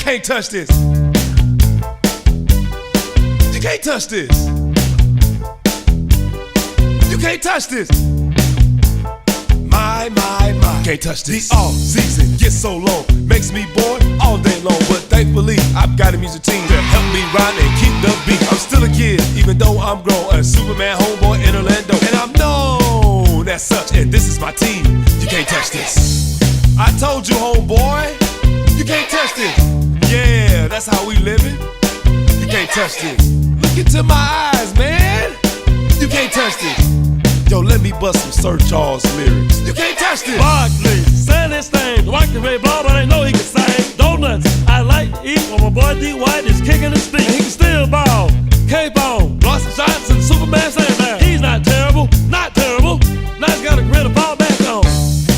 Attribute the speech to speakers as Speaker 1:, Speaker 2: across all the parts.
Speaker 1: can't touch this. You can't touch this. You can't touch this. My, can't touch this. The off-season gets so long, makes me bored all day long. But thankfully, I've got a music team to help me ride and keep the beat. I'm still a kid, even though I'm grown. A Superman homeboy in Orlando, and I'm known as such. And this is my team. You can't touch this. I told you, homeboy, you can't touch this. Yeah, that's how we living. You can't touch this. Look into my eyes, man. You can't touch this. Yo, let me bust some Sir Charles lyrics. You can't touch this.
Speaker 2: Barkley, say this thing. Watch the Ray Ball, but I know he can sing. Donuts, I like to eat when my boy D. White is kicking his feet. And he can still ball. K-Bone, Blossom Johnson, Superman Sandman. He's not terrible, not terrible. Now he's got a grin to fall back on.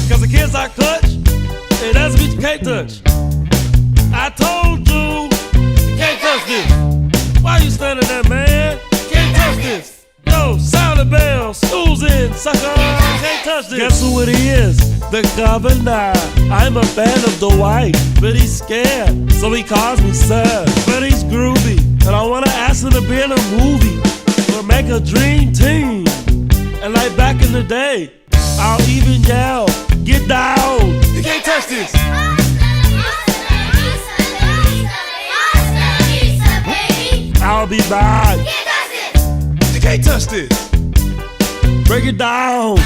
Speaker 2: Cause the kids I clutch, and that's what you can't touch. I told you, you can't touch this. Why you standing there, man? Can't touch this. Yo, sound the bell, Susan, sucker, can't touch this. Guess who it is? The governor. I'm a fan of Dwight, but he's scared, so he calls me sir. But he's groovy, and I wanna ask him to be in a movie or make a dream team. And like back in the day, I'll even yell, get down.
Speaker 1: You can't touch this.
Speaker 2: I'll be back.
Speaker 1: You can't touch this.
Speaker 2: Break it down.